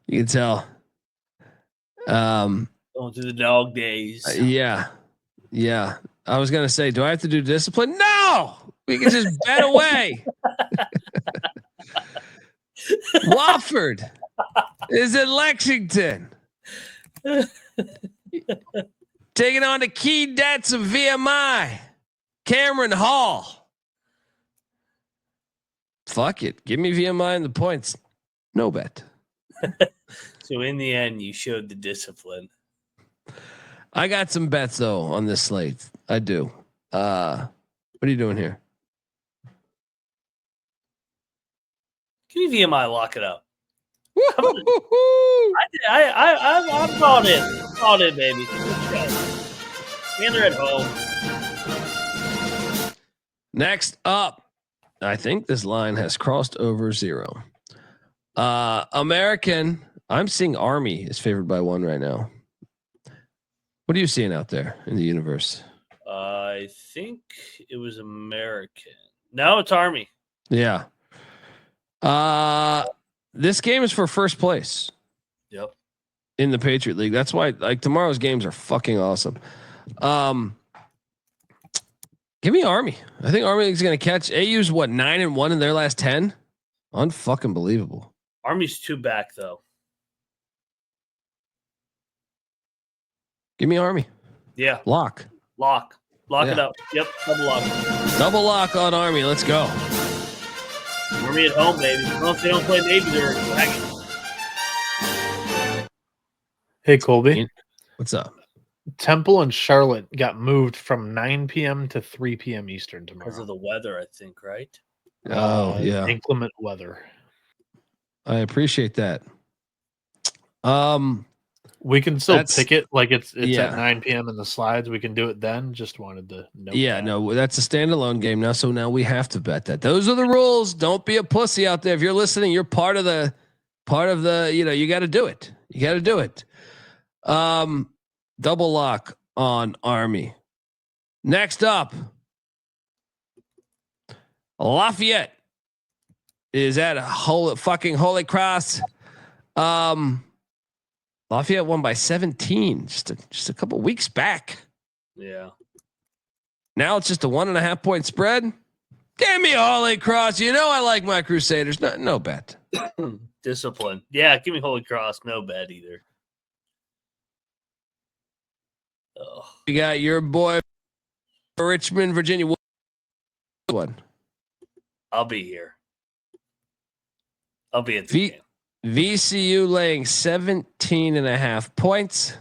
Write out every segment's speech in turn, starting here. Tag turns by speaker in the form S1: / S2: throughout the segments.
S1: You can tell.
S2: Going through the dog days.
S1: Yeah. I was gonna say, do I have to do discipline? No, we can just bet away. Wofford is in Lexington, taking on the key debts of VMI. Cameron Hall. Fuck it, give me VMI and the points. No bet.
S2: So in the end, you showed the discipline.
S1: I got some bets though on this slate. I do. What are you doing here?
S2: Give me VMI, lock it up. I'm bought in. Bought in, baby. And they're at home.
S1: Next up, I think this line has crossed over 0. American. I'm seeing Army is favored by 1 right now. What are you seeing out there in the universe?
S2: I think it was American. No, it's Army.
S1: Yeah. This game is for first place.
S2: Yep.
S1: In the Patriot League. That's why like tomorrow's games are fucking awesome. Give me Army. I think Army is going to catch. AU's 9-1 in their last 10. Unfucking believable.
S2: Army's 2 back though.
S1: Give me Army.
S2: Yeah.
S1: Lock
S2: it up. Yep.
S1: Double lock on Army. Let's go.
S2: Army at home, baby. Well, if they don't play Navy, they're dragging.
S3: Hey, Colby.
S1: What's up?
S3: Temple and Charlotte got moved from 9 p.m. to 3 p.m. Eastern tomorrow.
S2: Because of the weather, I think, right?
S1: Oh, yeah.
S3: Inclement weather.
S1: I appreciate that.
S3: We can still pick it like it's at 9 p.m. in the slides. We can do it then. Just wanted to know.
S1: Yeah, no, that's a standalone game now. So now we have to bet that. Those are the rules. Don't be a pussy out there. If you're listening, you're part of the. You got to do it. You got to do it. Double lock on Army. Next up, Lafayette is at Holy Cross. Lafayette won by 17 just a couple weeks back.
S2: Yeah.
S1: Now it's just a 1.5 point spread. Give me Holy Cross. You know I like my Crusaders. No bet.
S2: Discipline. Yeah, give me Holy Cross. No bet either. Oh.
S1: You got your boy Richmond, Virginia. One.
S2: I'll be here. I'll be at the game.
S1: VCU laying 17.5 points.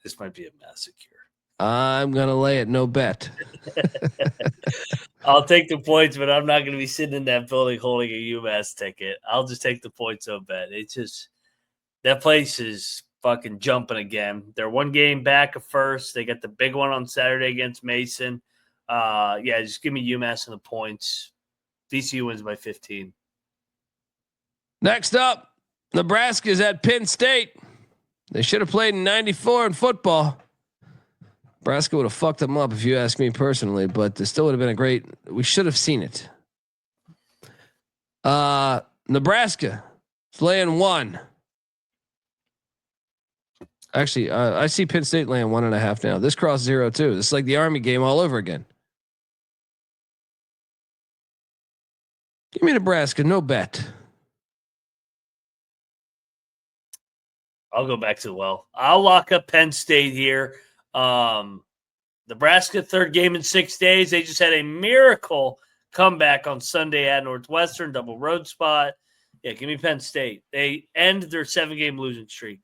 S2: This might be a massacre.
S1: I'm going to lay it. No bet.
S2: I'll take the points, but I'm not going to be sitting in that building holding a UMass ticket. I'll just take the points. No bet. It's just that place is fucking jumping again. They're 1 game back of first. They got the big one on Saturday against Mason. Yeah, just give me UMass and the points. VCU wins by 15.
S1: Next up, Nebraska is at Penn State. They should have played in '94 in football. Nebraska would have fucked them up if you ask me personally, but it still would have been a great. We should have seen it. Nebraska is laying 1. Actually, I see Penn State laying 1.5 now. This cross 0 too. It's like the Army game all over again. Give me Nebraska, no bet.
S2: I'll go back to I'll lock up Penn State here. Nebraska 3rd game in 6 days. They just had a miracle comeback on Sunday at Northwestern, double road spot. Yeah, give me Penn State. They end their 7-game losing streak.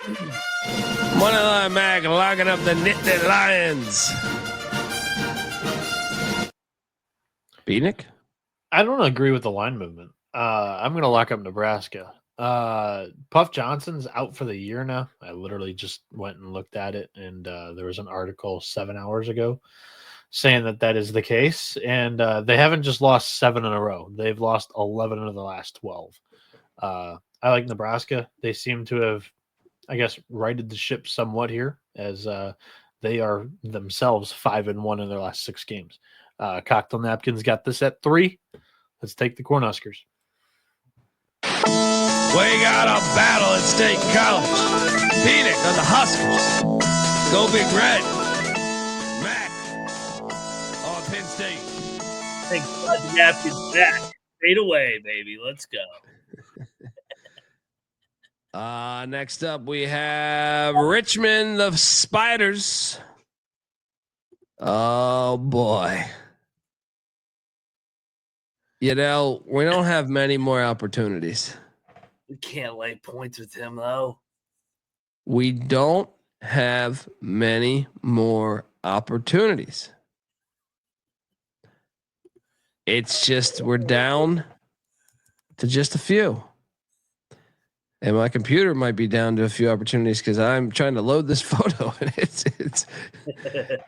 S1: Money line Mac locking up the Nittany Lions. Beatnik?
S3: I don't agree with the line movement. I'm going to lock up Nebraska. Puff Johnson's out for the year now. I literally just went and looked at it, and there was an article 7 hours ago saying that is the case. And they haven't just lost 7 in a row. They've lost 11 of the last 12. I like Nebraska. They seem to have, I guess, righted the ship somewhat here, as they are themselves 5-1 in their last 6 games. Cocktail Napkins got this at 3. Let's take the Cornhuskers.
S1: We got a battle at State College. Phoenix on the Huskers. Go Big Red. Mac on Penn State.
S2: Thank God the napkin's back. Fade away, baby. Let's go.
S1: Next up, we have Richmond of Spiders. Oh, boy. We don't have many more opportunities.
S2: We can't lay points with him, though.
S1: We don't have many more opportunities. It's just we're down to just a few. And my computer might be down to a few opportunities because I'm trying to load this photo and it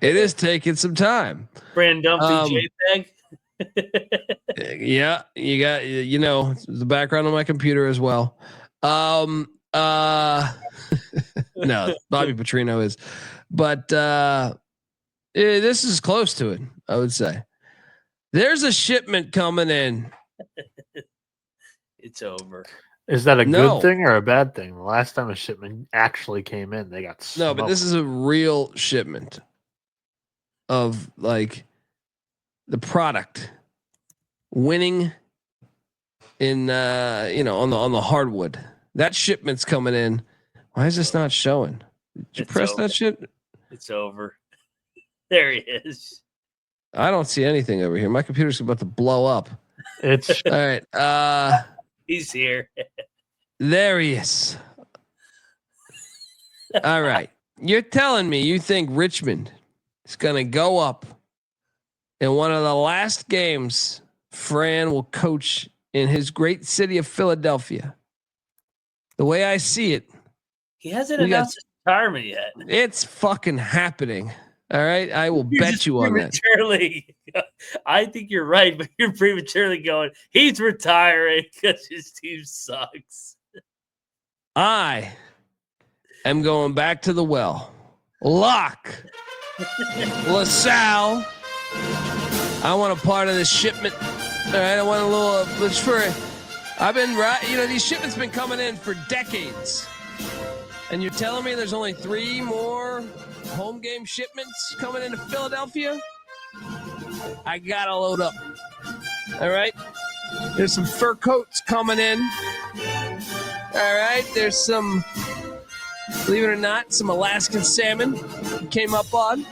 S1: is taking some time.
S2: Brand Dumpy JPEG.
S1: Yeah, you got the background on my computer as well. No, Bobby Petrino is, but this is close to it. I would say there's a shipment coming in.
S2: It's over.
S3: Is that a good thing or a bad thing? The last time a shipment actually came in, they got smoked.
S1: No, but this is a real shipment of like the product winning in on the hardwood. That shipment's coming in. Why is this not showing? Did you press that shit?
S2: It's over. There he is.
S1: I don't see anything over here. My computer's about to blow up.
S3: It's
S1: all right.
S2: He's here.
S1: There he is. All right. You're telling me you think Richmond is going to go up in one of the last games Fran will coach in his great city of Philadelphia. The way I see it.
S2: He hasn't announced his retirement yet.
S1: It's fucking happening. All right. I will bet you on that.
S2: I think you're right, but you're prematurely going, he's retiring because his team sucks.
S1: I am going back to the well. Lock La Salle. I want a part of this shipment. All right. I want a little, I've been right. These shipments been coming in for decades. And you're telling me there's only 3 more home game shipments coming into Philadelphia? I gotta load up. All right. There's some fur coats coming in. All right. There's some, believe it or not, some Alaskan salmon came up on.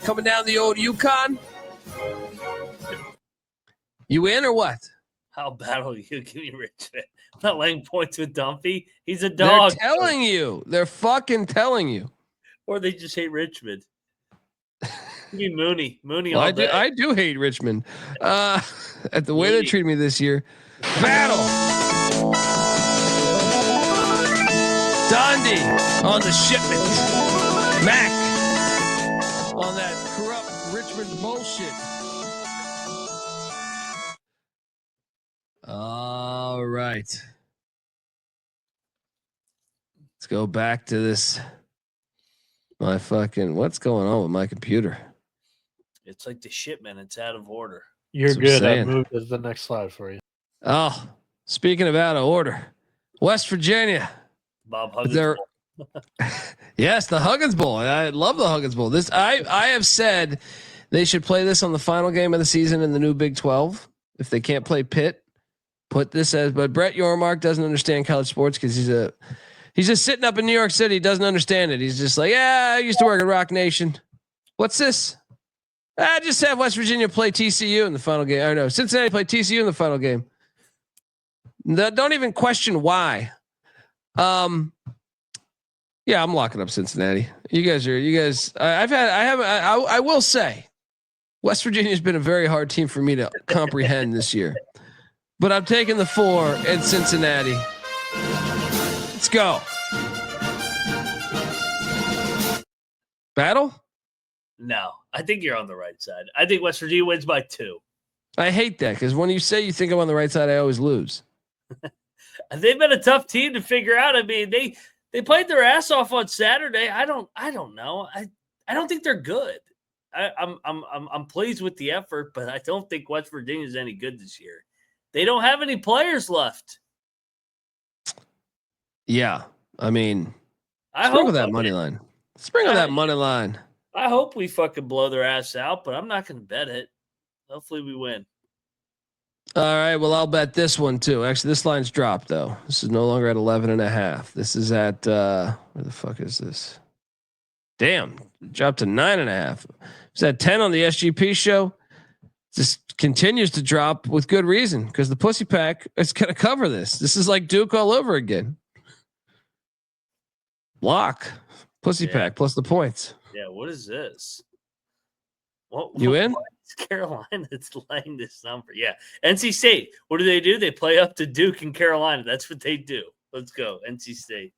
S1: Coming down the old Yukon. You in or what?
S2: How battle you give me Richmond? I'm not laying points with Dumpy. He's a dog.
S1: They're telling you. They're fucking telling you.
S2: Or they just hate Richmond. Give me Mooney. Mooney
S1: Well,
S2: all day.
S1: I do hate Richmond. At the way they treated me this year. Battle. Dundee on the shipment. Mac on that corrupt Richmond bullshit. All right. Let's go back to this. What's going on with my computer?
S2: It's like the shipment. It's out of order.
S3: You're good. I moved to the next slide for you.
S1: Oh, speaking of out of order, West Virginia.
S2: Bob Huggins Bowl.
S1: Yes, the Huggins Bowl. I love the Huggins Bowl. I have said they should play this on the final game of the season in the new Big 12. If they can't play Pitt, put this as. But Brett Yormark doesn't understand college sports because he's just sitting up in New York City. He doesn't understand it. He's just like, yeah, I used to work at Rock Nation. What's this? I just have West Virginia play TCU in the final game. I know Cincinnati play TCU in the final game. Don't even question why. Yeah, I'm locking up Cincinnati. I will say West Virginia has been a very hard team for me to comprehend this year, but I'm taking the 4 in Cincinnati. Let's go. Battle?
S2: No, I think you're on the right side. I think West Virginia wins by 2.
S1: I hate that because when you say you think I'm on the right side, I always lose.
S2: They've been a tough team to figure out. I mean, they played their ass off on Saturday. I don't know. I don't think they're good. I'm pleased with the effort, but I don't think West Virginia is any good this year. They don't have any players left.
S1: Yeah, I mean,
S2: I
S1: sprinkle
S2: hope
S1: that money line. Sprinkle that money line.
S2: I hope we fucking blow their ass out, but I'm not going to bet it. Hopefully we win.
S1: All right. Well, I'll bet this one too. Actually, this line's dropped though. This is no longer at 11.5. This is at where the fuck is this? Damn, it dropped to 9.5. It's at 10 on the SGP show. Just continues to drop with good reason because the Pussy Pack is going to cover this. This is like Duke all over again. Lock Pussy Pack plus the points.
S2: Yeah, what is this? What
S1: you in?
S2: Carolina that's laying this number. Yeah. NC State. What do? They play up to Duke and Carolina. That's what they do. Let's go. NC State.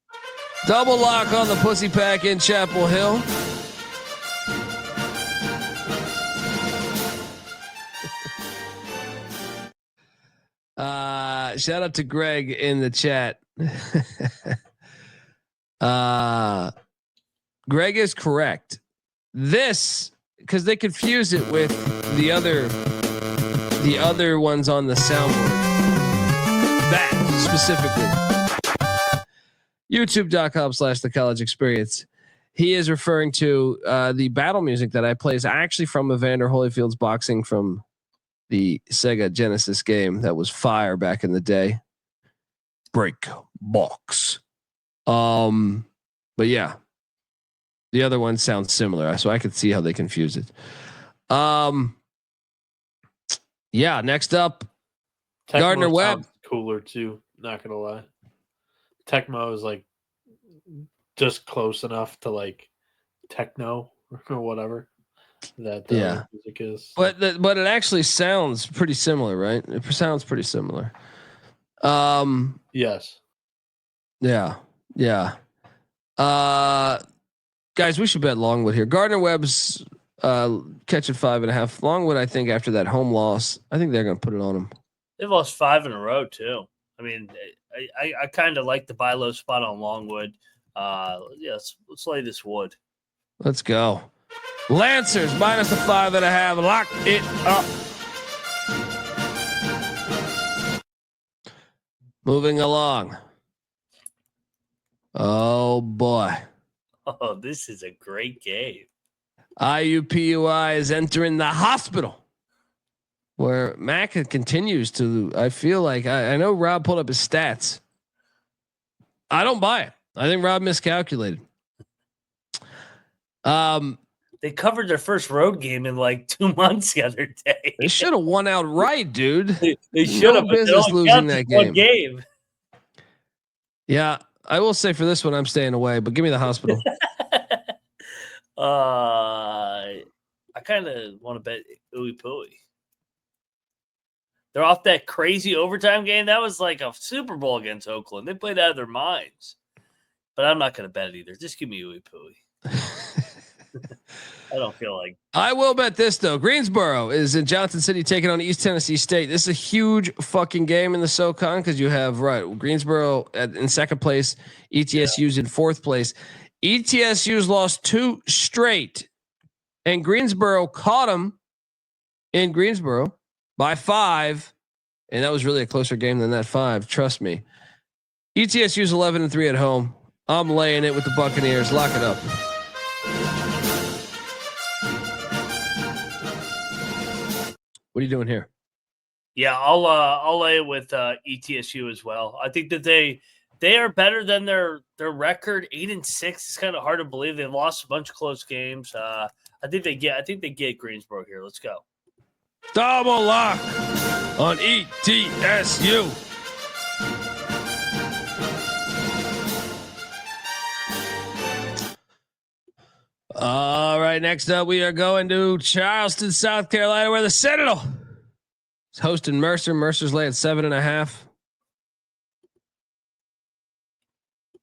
S1: Double lock on the Pussy Pack in Chapel Hill. Shout out to Greg in the chat. Greg is correct. This, because they confuse it with the other ones on the soundboard. That specifically. YouTube.com/the college experience. He is referring to the battle music that I play is actually from Evander Holyfield's boxing from the Sega Genesis game that was fire back in the day. Break box. But yeah, the other one sounds similar, so I could see how they confuse it. Yeah. Next up,
S3: Tecmo
S1: Gardner Webb.
S3: Cooler too. Not gonna lie. Tecmo is like just close enough to like techno or whatever that music is.
S1: But it actually sounds pretty similar, right? It sounds pretty similar.
S3: Yes.
S1: Yeah. Guys, we should bet Longwood here. Gardner Webb's catching 5.5. Longwood, I think after that home loss, I think they're going to put it on them.
S2: They've lost 5 in a row too. I mean, I kind of like the buy low spot on Longwood. Let's lay this wood.
S1: Let's go. Lancers minus the 5.5. Lock it up. Moving along. Oh boy.
S2: Oh, this is a great game.
S1: IUPUI is entering the hospital where Mac continues to, I feel like I know Rob pulled up his stats. I don't buy it. I think Rob miscalculated.
S2: They covered their first road game in like 2 months the other day.
S1: They should have won outright, dude.
S2: They should have.
S1: No business losing that game. Yeah, I will say for this one, I'm staying away, but give me the hospital.
S2: I kind of want to bet Ooey Pooey. They're off that crazy overtime game. That was like a Super Bowl against Oakland. They played out of their minds. But I'm not going to bet it either. Just give me Ooey Pooey. I don't feel like.
S1: I will bet this though. Greensboro is in Johnson City taking on East Tennessee State. This is a huge fucking game in the SoCon because you have Greensboro in second place, ETSU's in fourth place. ETSU's lost 2 straight, and Greensboro caught them in Greensboro by 5, and that was really a closer game than that 5. Trust me. ETSU's 11-3 at home. I'm laying it with the Buccaneers. Lock it up. What are you doing here?
S2: Yeah, I'll lay it with ETSU as well. I think that they are better than their record. 8-6. It's kind of hard to believe they lost a bunch of close games. I think they get Greensboro here. Let's go.
S1: Double lock on ETSU. All right, next up we are going to Charleston, South Carolina, where the Citadel is hosting Mercer. Mercer's laying 7.5.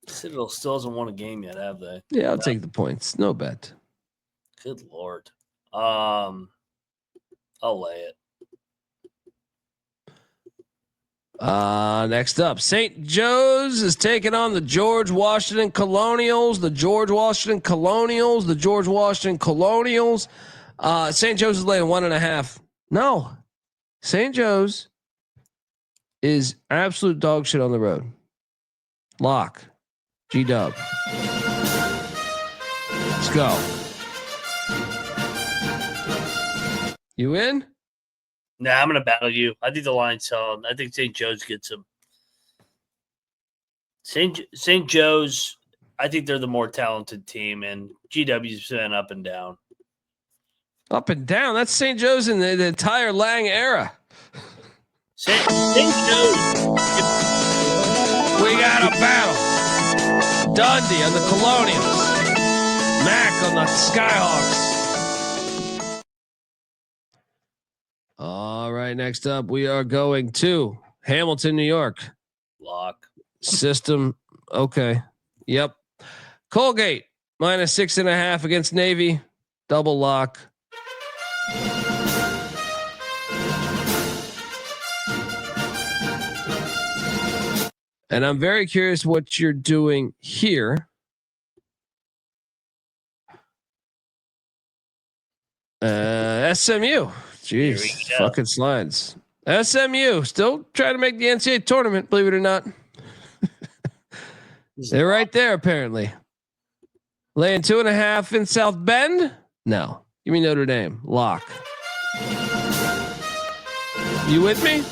S2: Citadel still hasn't won a game yet, have they?
S1: Yeah, I'll take the points. No bet.
S2: Good Lord. I'll lay it.
S1: Next up, St. Joe's is taking on the George Washington Colonials. The George Washington Colonials. St. Joe's is laying 1.5. No, St. Joe's is absolute dog shit on the road. Lock. G-Dub. Let's go. You in?
S2: Nah, I'm gonna battle you. I think the line's solid. I think St. Joe's gets him. St. Joe's, I think they're the more talented team, and GW's been up and down.
S1: Up and down. That's St. Joe's in the entire Lang era.
S2: St. Joe's.
S1: We got a battle. Dundee on the Colonials. Mac on the Skyhawks. All right, next up, we are going to Hamilton, New York.
S2: Lock.
S1: System. Okay. Yep. Colgate -6.5 against Navy. Double lock. And I'm very curious what you're doing here. SMU. Jeez, fucking slides. SMU still trying to make the NCAA tournament, believe it or not. They're right there, apparently. Laying 2.5 in South Bend? No. You mean Notre Dame. Lock. You with me?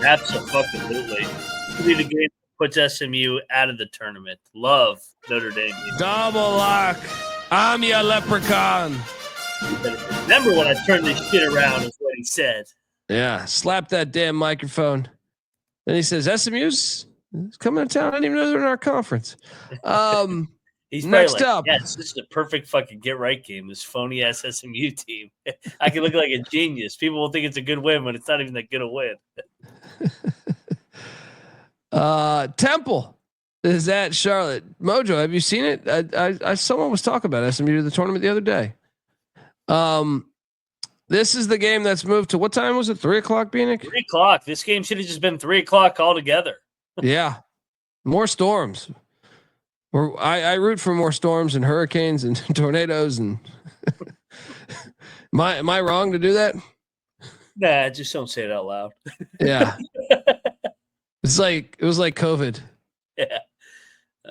S2: Absolutely. Could be the game that puts SMU out of the tournament. Love Notre Dame.
S1: Double lock. I'm your leprechaun.
S2: Remember when I turned this shit around is what he said.
S1: Yeah. Slap that damn microphone. Then he says, SMU's coming to town. I didn't even know they're in our conference.
S2: He's
S1: next
S2: like,
S1: up.
S2: yes, this is a perfect fucking get right game. This phony ass SMU team. I can look like a genius. People will think it's a good win, but it's not even that good a win.
S1: Temple is at Charlotte. Mojo, have you seen it? I someone was talking about SMU to the tournament the other day. This is the game that's moved to what time was it? 3:00, Beanick?
S2: 3:00. This game should have just been 3:00 altogether. Yeah.
S1: More storms. I root for more storms and hurricanes and tornadoes and am I wrong to do that?
S2: Nah, just don't say it out loud.
S1: Yeah. It was like COVID.
S2: Yeah.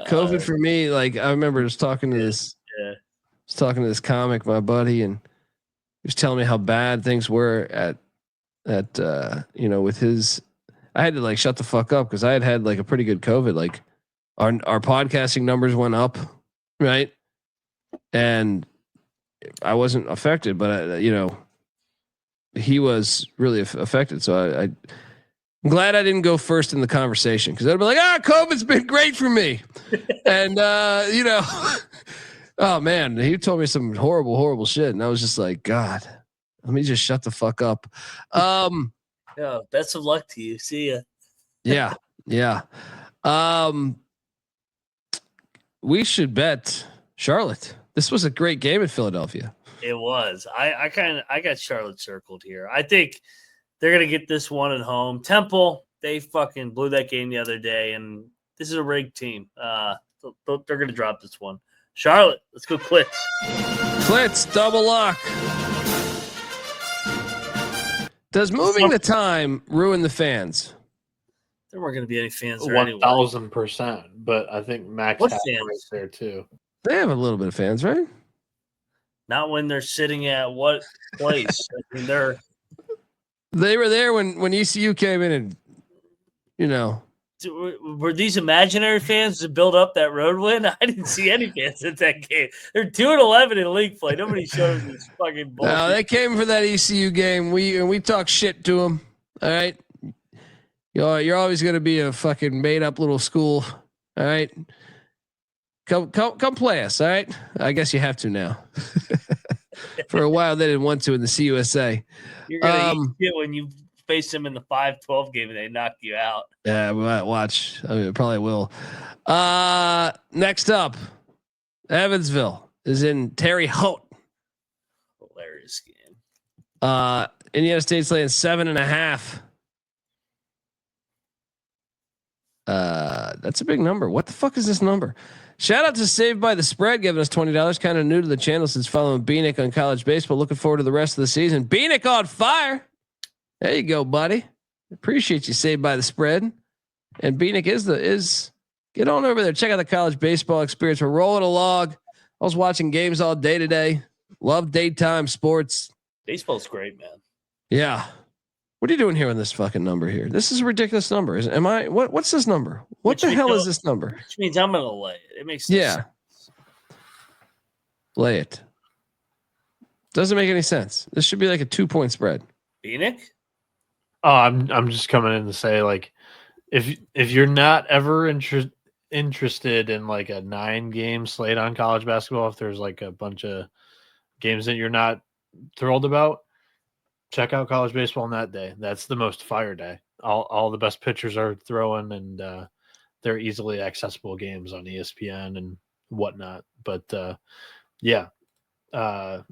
S1: COVID for me, like I remember just talking to this comic, my buddy, and he was telling me how bad things were at with his. I had to like shut the fuck up because I had like a pretty good COVID. Like our podcasting numbers went up, right? And I wasn't affected, but he was really affected. So I'm glad I didn't go first in the conversation because I'd be like, COVID's been great for me. And, oh man, he told me some horrible, horrible shit. And I was just like, God, let me just shut the fuck up.
S2: Yeah, best of luck to you. See ya.
S1: Yeah. Yeah. We should bet Charlotte. This was a great game in Philadelphia.
S2: It was. I got Charlotte circled here. I think they're going to get this one at home. Temple, they fucking blew that game the other day, and this is a rigged team. They're going to drop this one. Charlotte, let's go Clits.
S1: Clits, double lock. Does moving the time ruin the fans?
S2: There weren't going to be any fans there anyway.
S3: 1,000%, but I think Max has right there too.
S1: They have a little bit of fans, right?
S2: Not when they're sitting at what place? I mean,
S1: they were there when ECU came in, and
S2: were these imaginary fans to build up that road win? I didn't see any fans at that game. They're 2-11 in league play. Nobody shows this fucking bullshit.
S1: No, they came for that ECU game. We talk shit to them. All right, you're always going to be a fucking made up little school. All right. Come play us, all right? I guess you have to now. For a while, they didn't want to in the CUSA.
S2: You're gonna eat shit when you face them in the 5-12 game and they knock you out.
S1: Yeah, we might watch. I mean, probably will. Next up, Evansville is in Terre Haute.
S2: Hilarious game.
S1: Indiana State's laying 7.5. That's a big number. What the fuck is this number? Shout out to Saved by the Spread, giving us $20. Kind of new to the channel since following Beanick on college baseball. Looking forward to the rest of the season. Beanick on fire. There you go, buddy. Appreciate you, Saved by the Spread. And Beanick is get on over there. Check out the college baseball experience. We're rolling along. I was watching games all day today. Love daytime sports.
S2: Baseball's great, man.
S1: Yeah. What are you doing here on this fucking number here? This is a ridiculous number. What's this number? What the hell is this number?
S2: Which means I'm gonna lay it. It makes no sense.
S1: Lay it. Doesn't make any sense. This should be like a 2-point spread.
S2: Beanick?
S3: Oh, I'm just coming in to say, like, if you're not ever interested in like a 9-game slate on college basketball, if there's like a bunch of games that you're not thrilled about, check out college baseball on that day. That's the most fire day. All the best pitchers are throwing, and they're easily accessible games on ESPN and whatnot. But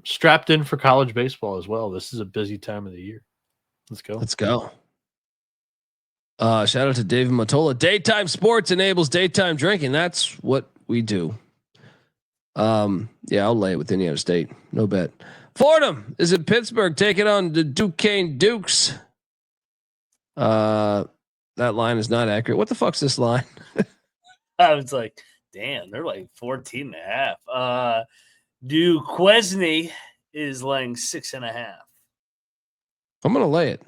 S3: strapped in for college baseball as well. This is a busy time of the year. Let's go.
S1: Shout out to David Matola. Daytime sports enables daytime drinking. That's what we do. I'll lay it with Indiana State. No bet. Fordham is in Pittsburgh taking on the Duquesne Dukes. That line is not accurate. What the fuck's this line?
S2: I was like, damn, they're like 14.5. Duquesne is laying 6.5.
S1: I'm gonna lay it.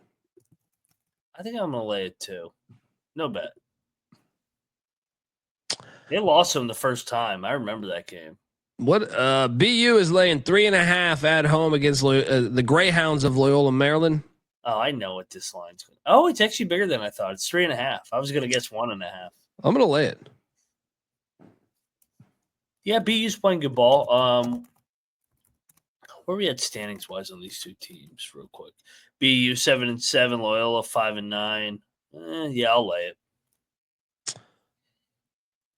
S2: I think I'm gonna lay it too. No bet. They lost them the first time. I remember that game.
S1: What BU is laying 3.5 at home against the Greyhounds of Loyola, Maryland.
S2: Oh, I know what this line's going. Oh, it's actually bigger than I thought. It's 3.5. I was gonna guess 1.5.
S1: I'm gonna lay it.
S2: Yeah, BU's playing good ball. Where are we at standings wise on these two teams, real quick? BU 7-7, Loyola 5-9. I'll lay it.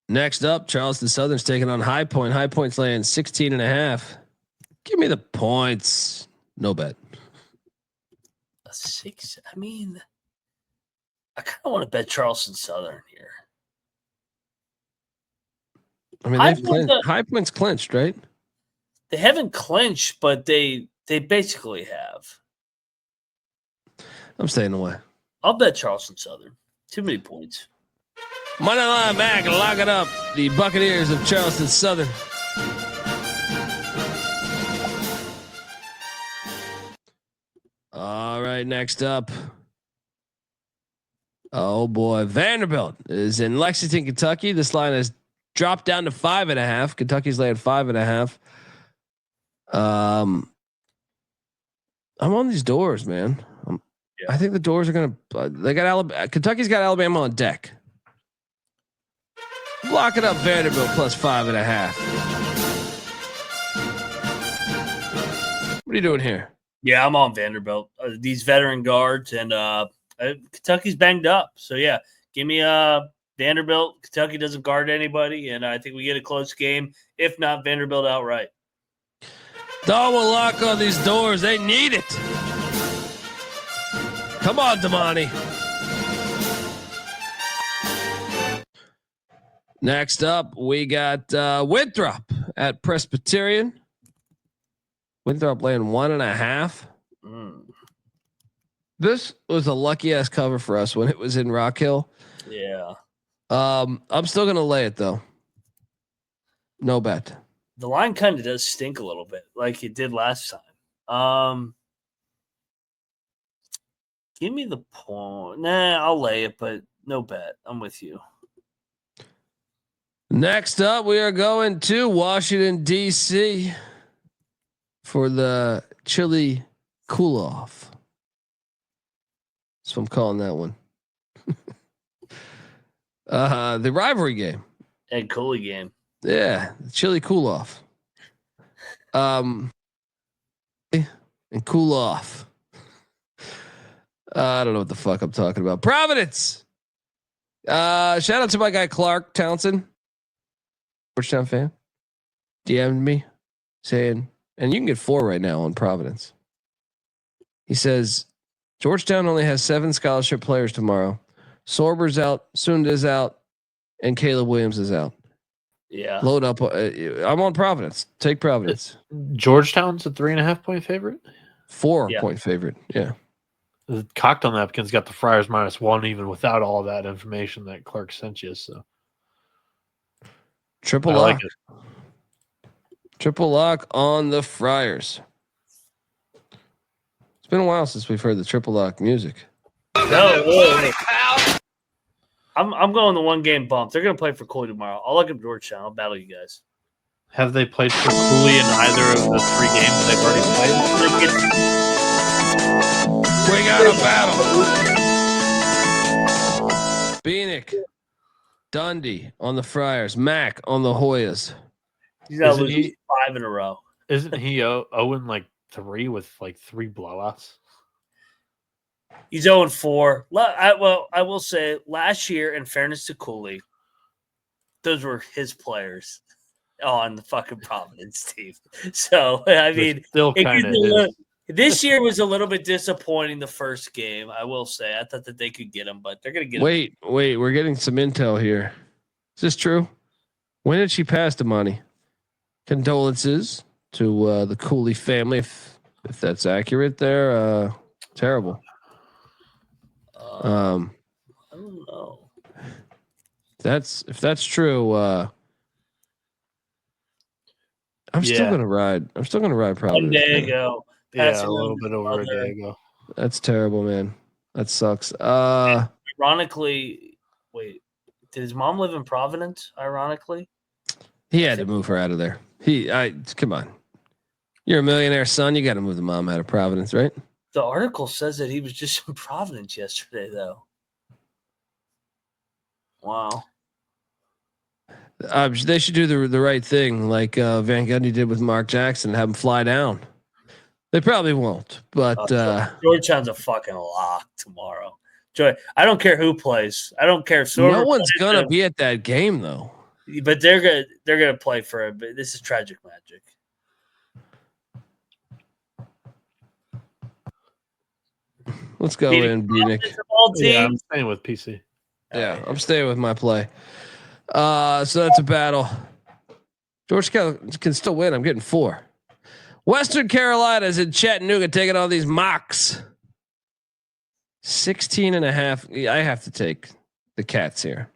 S1: Next up, Charleston Southern's taking on High Point. High Point's laying 16.5. Give me the points. No bet.
S2: A 6. I mean, I kind of want to bet Charleston Southern here.
S1: I mean, High Point's clinched, right?
S2: They haven't clinched, but they basically have.
S1: I'm staying away.
S2: I'll bet Charleston Southern. Too many points.
S1: Money line back and lock it up. The Buccaneers of Charleston Southern. All right, next up. Oh boy, Vanderbilt is in Lexington, Kentucky. This line has dropped down to 5.5. Kentucky's laying 5.5. I'm on these doors, man. I think the doors are gonna. They got Alabama. Kentucky's got Alabama on deck. Lock it up, Vanderbilt plus 5.5. What are you doing here?
S2: Yeah, I'm on Vanderbilt. These veteran guards and Kentucky's banged up. So yeah, give me Vanderbilt. Kentucky doesn't guard anybody, and I think we get a close game. If not, Vanderbilt outright.
S1: Double lock on these doors. They need it. Come on, Damani. Next up, we got Winthrop at Presbyterian. Winthrop laying 1.5. This was a lucky ass cover for us when it was in Rock Hill.
S2: Yeah.
S1: I'm still gonna lay it though. No bet.
S2: The line kind of does stink a little bit, like it did last time. Give me the point. Nah, I'll lay it, but no bet. I'm with you.
S1: Next up, we are going to Washington, D.C. for the chili cool-off. So I'm calling that one. The rivalry game.
S2: Ed Cooley game.
S1: Yeah, the chili cool-off. And cool off. I don't know what the fuck I'm talking about. Providence. Shout out to my guy Clark Townsend, Georgetown fan. DM'd me saying, and you can get 4 right now on Providence. He says Georgetown only has 7 scholarship players tomorrow. Sorber's out, Sunda's out, and Caleb Williams is out.
S2: Yeah.
S1: Load up. I'm on Providence. Take Providence.
S3: Georgetown's a 3.5 point favorite.
S1: 4 point favorite. Yeah.
S3: The cocktail napkin's got the Friars -1 even without all that information that Clark sent you. So
S1: triple
S3: I
S1: lock.
S3: like it.
S1: Triple lock on the Friars. It's been a while since we've heard the triple lock music.
S2: No, I'm going the 1 game bump. They're going to play for Cooley tomorrow. I'll look up Georgetown. I'll battle you guys.
S3: Have they played for Cooley in either of the 3 games they've already played?
S1: We got a battle. Beanick, Dundee on the Friars, Mac on the Hoyas.
S2: He's got to lose 5 in a row.
S3: Isn't he 0-3 with like 3 blowouts?
S2: He's 0-4. I will say last year, in fairness to Cooley, those were his players on the fucking Providence team. So I mean,
S3: still kind of
S2: this year was a little bit disappointing. The first game, I will say, I thought that they could get him, but they're gonna get him.
S1: Wait, we're getting some intel here. Is this true? When did she pass to Monty? Condolences to the Cooley family, if that's accurate. There, terrible.
S2: I don't know.
S1: If that's true, I'm still gonna ride. I'm still gonna ride Providence.
S2: 1 day ago.
S3: Yeah, a little bit over a day ago.
S1: That's terrible, man. That sucks.
S2: Ironically, wait, did his mom live in Providence? Ironically,
S1: he had to move her out of there. Come on. You're a millionaire son. You got to move the mom out of Providence, right?
S2: the article says that he was just in Providence yesterday, though. Wow.
S1: They should do the right thing, like Van Gundy did with Mark Jackson, have him fly down. They probably won't, but
S2: Georgetown's a fucking lock tomorrow. I don't care who plays. I don't care if
S1: no one's gonna be at that game though.
S2: But they're gonna play for it. But this is tragic magic.
S1: Let's go in, Beanick.
S3: Yeah, I'm staying with PC.
S1: Yeah, I'm staying with my play. So that's a battle. Georgetown can still win. I'm getting 4. Western Carolina is in Chattanooga taking on these Mocs. 16.5. I have to take the Cats here.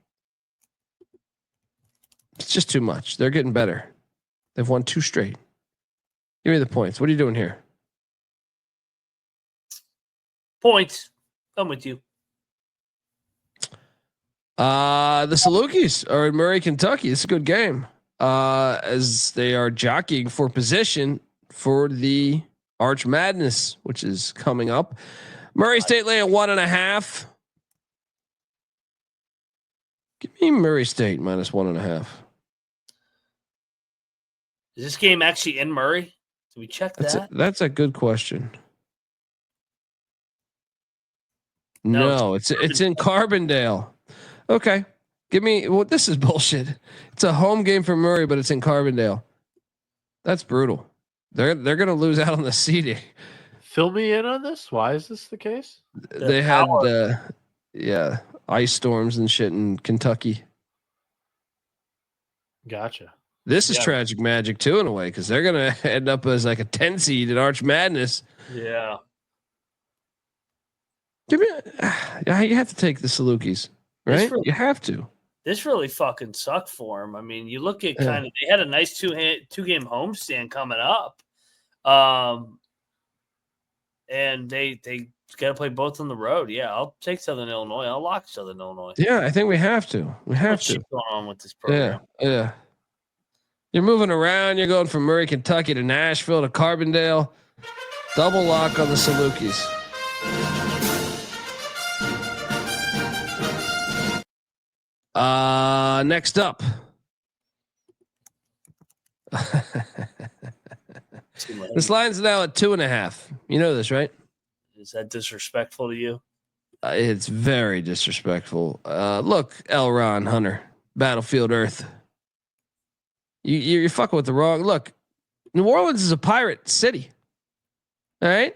S1: It's just too much. They're getting better. They've won 2 straight. Give me the points. What are you doing here?
S2: Points. I'm with you.
S1: The Salukis are in Murray, Kentucky. It's a good game. As they are jockeying for position for the Arch Madness, which is coming up. Murray State laying 1.5. Give me Murray State minus 1.5.
S2: Is this game actually in Murray? Did we check that?
S1: That's a good question. No, it's in Carbondale. Okay. Give me this is bullshit. It's a home game for Murray, but it's in Carbondale. That's brutal. They're gonna lose out on the seeding.
S3: Fill me in on this. Why is this the case?
S1: They had ice storms and shit in Kentucky.
S3: Gotcha.
S1: This is tragic magic too, in a way, because they're gonna end up as like a 10 seed in Arch Madness.
S2: Yeah.
S1: You have to take the Salukis, right? You have to.
S2: This really fucking sucked for him. I mean, you look at they had a nice 2-game homestand coming up. And they got to play both on the road. Yeah, I'll take Southern Illinois. I'll lock Southern Illinois.
S1: Yeah, I think we have to. What's
S2: going on with this program?
S1: Yeah. You're moving around. You're going from Murray, Kentucky to Nashville to Carbondale. Double lock on the Salukis. Next up. This line's now at 2.5. You know this, right?
S2: Is that disrespectful to you?
S1: It's very disrespectful. Look, L. Ron Hunter, Battlefield Earth. You're fucking with the wrong. Look, New Orleans is a pirate city. All right,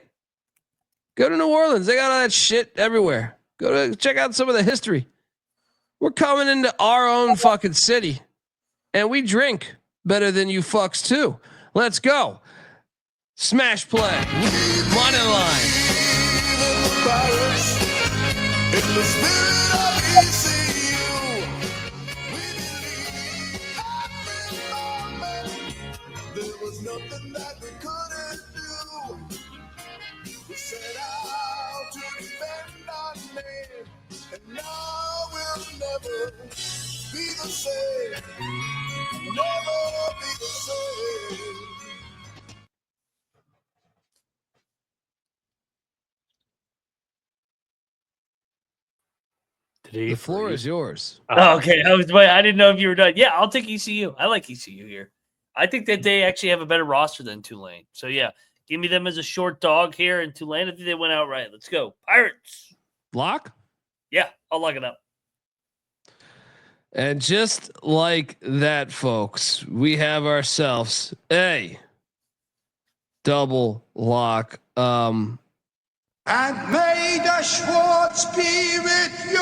S1: go to New Orleans. They got all that shit everywhere. Go to check out some of the history. We're coming into our own fucking city, and we drink better than you fucks too. Let's go. Smash play. Money line.
S4: Pirates. In the spirit of ECU, we believe every moment. There was nothing that we couldn't do. We set out to defend our name, and now we'll never be the same. Never be the same.
S1: The floor is yours.
S2: Okay, I didn't know if you were done. Yeah, I'll take ECU. I like ECU here. I think that they actually have a better roster than Tulane. So yeah, give me them as a short dog here. And Tulane, I think they went out right. Let's go Pirates.
S1: Lock?
S2: Yeah, I'll lock it up.
S1: And just like that, folks, we have ourselves a double lock.
S4: And may the Schwartz be with you.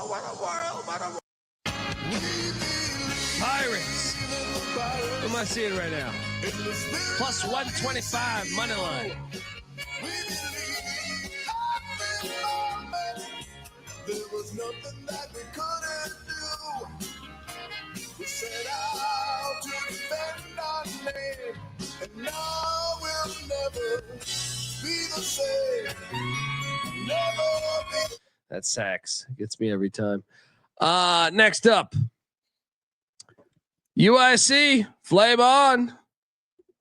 S4: What a world, what a world.
S1: Pirates. What am I seeing right now? Plus 125 money line.
S4: There was nothing that we couldn't do. We set out to defend our name, and now we'll never be the same. Never be.
S1: That sax gets me every time. Next up, UIC flame on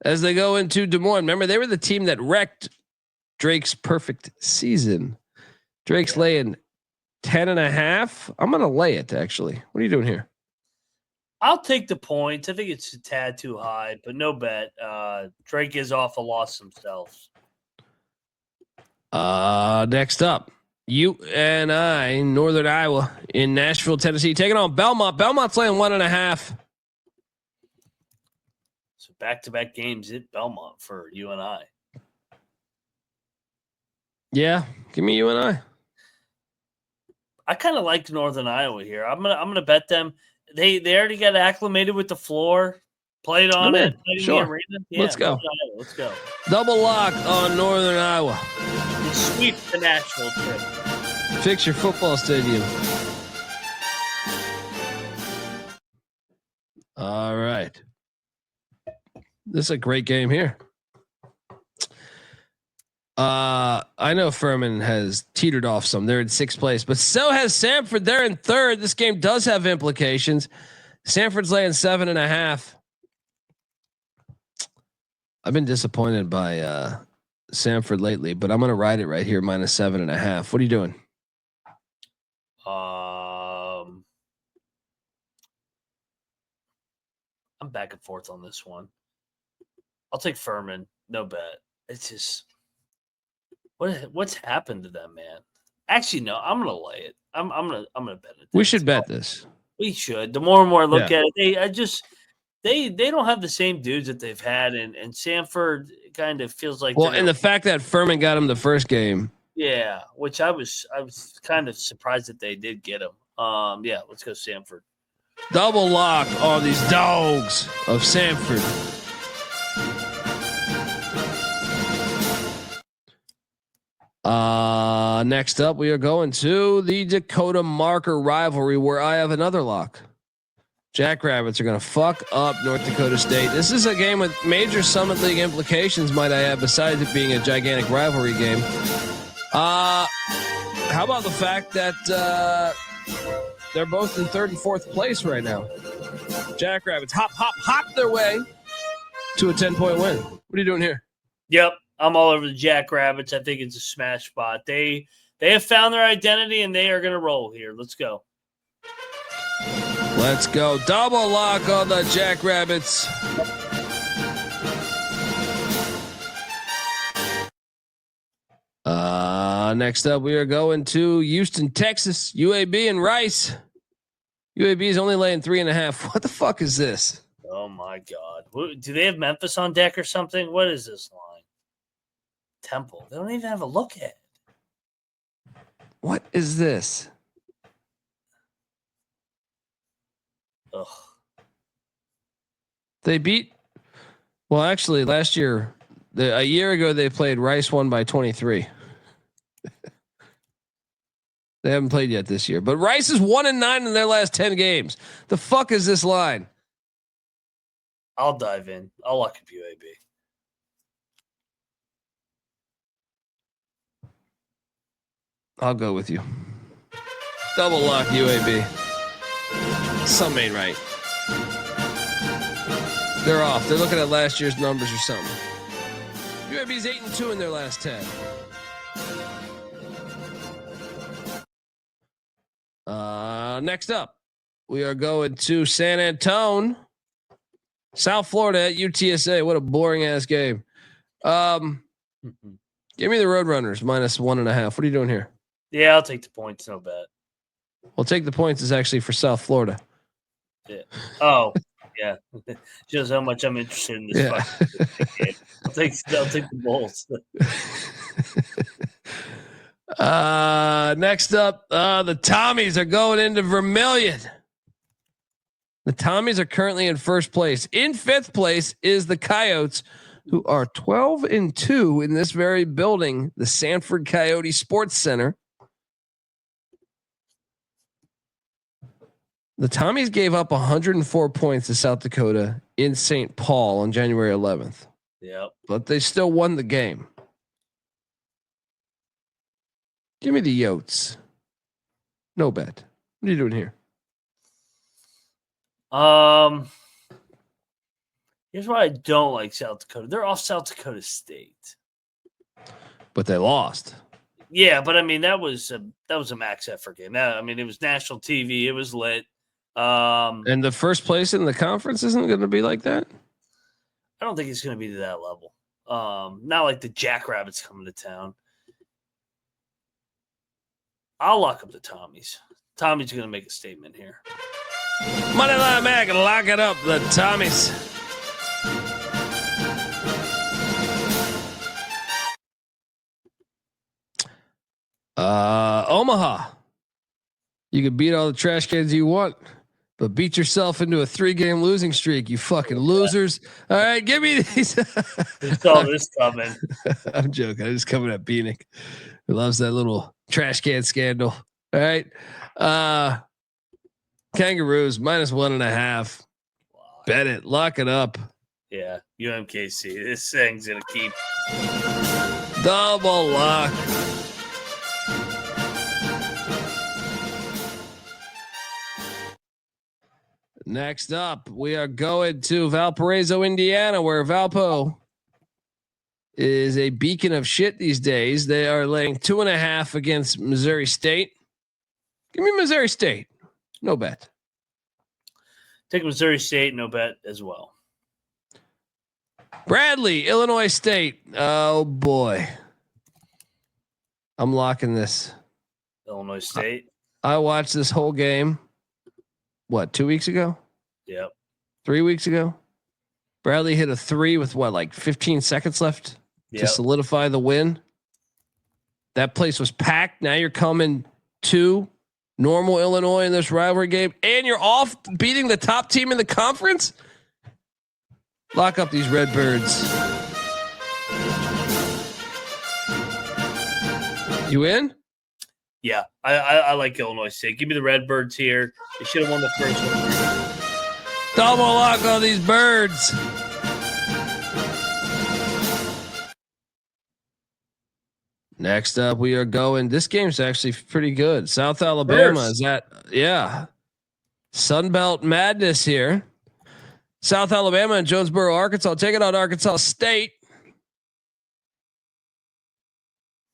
S1: as they go into Des Moines. Remember, they were the team that wrecked Drake's perfect season. Drake's laying 10.5. I'm going to lay it, actually. What are you doing here?
S2: I'll take the points. I think it's a tad too high, but no bet. Drake is off a loss themselves.
S1: Next up, UNI, Northern Iowa in Nashville, Tennessee, taking on Belmont. Belmont's laying 1.5.
S2: So back-to-back games at Belmont for UNI.
S1: Yeah, give me UNI.
S2: I kind of liked Northern Iowa here. I'm gonna bet them. They already got acclimated with the floor, played on it, played
S1: sure.
S2: in the arena. Yeah,
S1: Let's go.
S2: Let's go.
S1: Double lock on Northern Iowa.
S2: Sweep the Nashville trip.
S1: Fix your football stadium. All right. This is a great game here. I know Furman has teetered off some. They're in 6th place, but so has Samford. They're in 3rd. This game does have implications. Samford's laying 7.5. I've been disappointed by Samford lately, but I'm going to ride it right here, minus 7.5. What are you doing?
S2: I'm back and forth on this one. I'll take Furman. No bet. It's just what's happened to them, man. Actually, no. I'm gonna lay it. I'm gonna bet it.
S1: We should bet this.
S2: We should. The more and more I look at it, they don't have the same dudes that they've had, and Samford kind of feels like.
S1: Well, and the fact that Furman got him the first game.
S2: Yeah, which I was kind of surprised that they did get him. Yeah, let's go Samford.
S1: Double lock on these dogs of Samford. Next up, we are going to the Dakota Marker rivalry, where I have another lock. Jackrabbits are going to fuck up North Dakota State. This is a game with major Summit League implications, might I add, besides it being a gigantic rivalry game. How about the fact that they're both in 3rd and 4th place right now? Jackrabbits hop their way to a 10-point win. What are you doing here?
S2: Yep, I'm all over the Jackrabbits. I think it's a smash spot. They have found their identity, and they are going to roll here. Let's go.
S1: Let's go. Double lock on the Jackrabbits. Next up, we are going to Houston, Texas. UAB and Rice. UAB is only laying 3.5. What the fuck is this?
S2: Oh my God. Do they have Memphis on deck or something? What is this line? Temple. They don't even have a look at it.
S1: What is this?
S2: Ugh.
S1: They beat. Well, actually, last year A year ago they played. Rice won by 23. They haven't played yet this year, but Rice is 1-9 in their last 10 games. The fuck is this line?
S2: I'll dive in. I'll lock up UAB.
S1: I'll go with you. Double lock UAB. Something ain't right. They're off. They're looking at last year's numbers or something. UAB's 8-2 in their last 10. Next up, we are going to San Antone, South Florida at UTSA. What a boring ass game. Give me the Roadrunners -1.5. What are you doing here?
S2: Yeah, I'll take the points. No bet.
S1: Well, take the points is actually for South Florida.
S2: Yeah. Oh, yeah. Shows how much I'm interested in this.
S1: Yeah.
S2: Game. I'll take the Bulls.
S1: Next up, the Tommies are going into Vermilion. The Tommies are currently in first place. In fifth place is the Coyotes, who are 12-2 in this very building, the Sanford Coyote Sports Center. The Tommies gave up 104 points to South Dakota in St. Paul on January 11th.
S2: Yep.
S1: But they still won the game. Give me the Yotes. No bet. What are you doing here?
S2: Here's why I don't like South Dakota. They're off South Dakota State.
S1: But they lost.
S2: Yeah, but I mean that was a max effort game. I mean it was national TV. It was lit.
S1: And the first place in the conference isn't going to be like that.
S2: I don't think it's going to be to that level. Not like the Jackrabbits coming to town. I'll lock up the Tommies. Tommy's going to make a statement here.
S1: Moneyline Mac, lock it up. The Tommies. Omaha. You can beat all the trash cans you want, but beat yourself into a 3-game losing streak. You fucking losers. All right, give me these.
S2: We saw this coming.
S1: I'm joking. I'm just coming at Beanick, who loves that little trash can scandal. All right. Kangaroos -1.5.
S2: Wow.
S1: Bet it. Lock it up.
S2: Yeah, UMKC. This thing's going to keep.
S1: Double lock. Next up, we are going to Valparaiso, Indiana, where Valpo is a beacon of shit these days. They are laying 2.5 against Missouri State. Give me Missouri State. No bet.
S2: Take Missouri State, no bet as well.
S1: Bradley, Illinois State. Oh boy. I'm locking this.
S2: Illinois State.
S1: I watched this whole game. What, 2 weeks ago?
S2: Yep.
S1: 3 weeks ago? Bradley hit a 3 with what, like 15 seconds left to solidify the win. That place was packed. Now you're coming to normal Illinois in this rivalry game, and you're off beating the top team in the conference. Lock up these Redbirds. You in?
S2: Yeah, I like Illinois State. Give me the Redbirds here. They should have won the first one.
S1: Double lock on these birds. Next up, we are going. This game's actually pretty good. South Alabama is that? Yeah. Sunbelt madness here. South Alabama and Jonesboro, Arkansas. Take it on Arkansas State.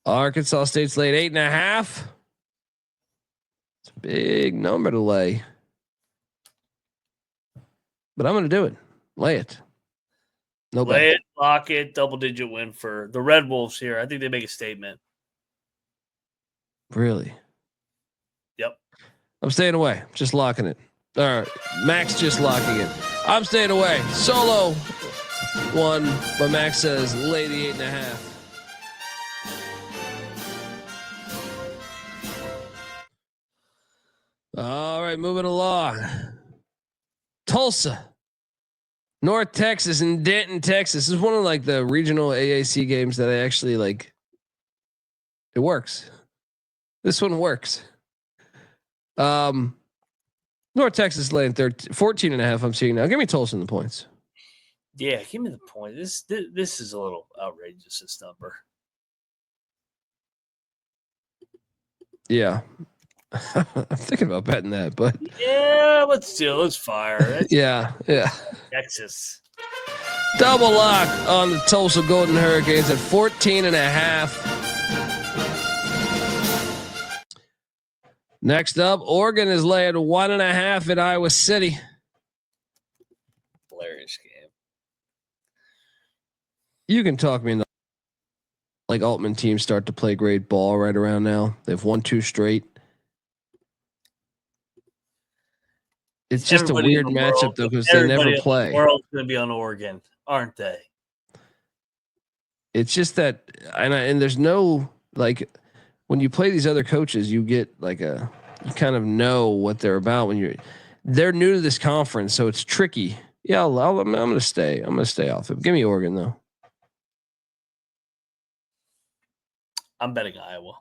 S1: Arkansas State's laid 8.5. It's a big number to lay. But I'm going to do it. Lay it. No
S2: Lay
S1: bet.
S2: it, lock it, double-digit win for the Red Wolves here. I think they make a statement.
S1: Really?
S2: Yep.
S1: I'm staying away. Just locking it. All right. Max just locking it. I'm staying away. Solo one, but Max says lay the 8.5. All right, moving along. Tulsa, North Texas and Denton, Texas. This is one of like the regional AAC games that I actually like. It works. This one works. North Texas laying 14.5. I'm seeing now. Give me Tulsa in the points.
S2: Yeah, give me the point. This is a little outrageous, this number.
S1: Yeah. I'm thinking about betting that, but
S2: yeah, let's fire. That's
S1: yeah.
S2: Texas.
S1: Double lock on the Tulsa Golden Hurricanes at 14.5. Next up, Oregon is laying 1.5 at Iowa City.
S2: Hilarious game.
S1: You can talk me into like Altman teams start to play great ball right around now. They've won 2 straight. It's just a weird matchup though because they never play.
S2: The world's going to be on Oregon, aren't they?
S1: It's just that, and there's no like when you play these other coaches, you get like you kind of know what they're about when they're new to this conference, so it's tricky. Yeah, I'm going to stay. I'm going to stay off it. Give me Oregon though.
S2: I'm betting Iowa.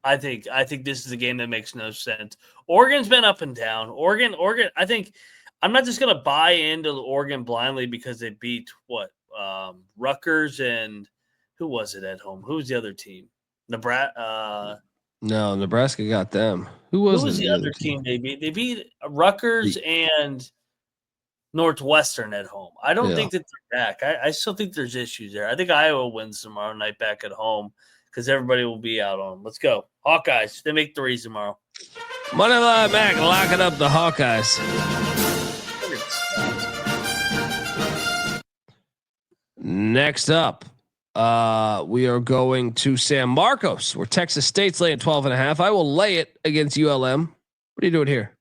S2: I think this is a game that makes no sense. Oregon's been up and down. Oregon. I think I'm not just going to buy into Oregon blindly because they beat Rutgers and who was it at home? Who was the other team? Nebraska.
S1: No, Nebraska got them. Who was
S2: the other team they beat? They beat Rutgers and Northwestern at home. I don't think that they're back. I still think there's issues there. I think Iowa wins tomorrow night back at home because everybody will be out on them. Let's go. Hawkeyes. They make threes tomorrow.
S1: Moneyline Mac locking up the Hawkeyes. Next up, we are going to San Marcos, where Texas State's laying 12.5. I will lay it against ULM. What are you doing here?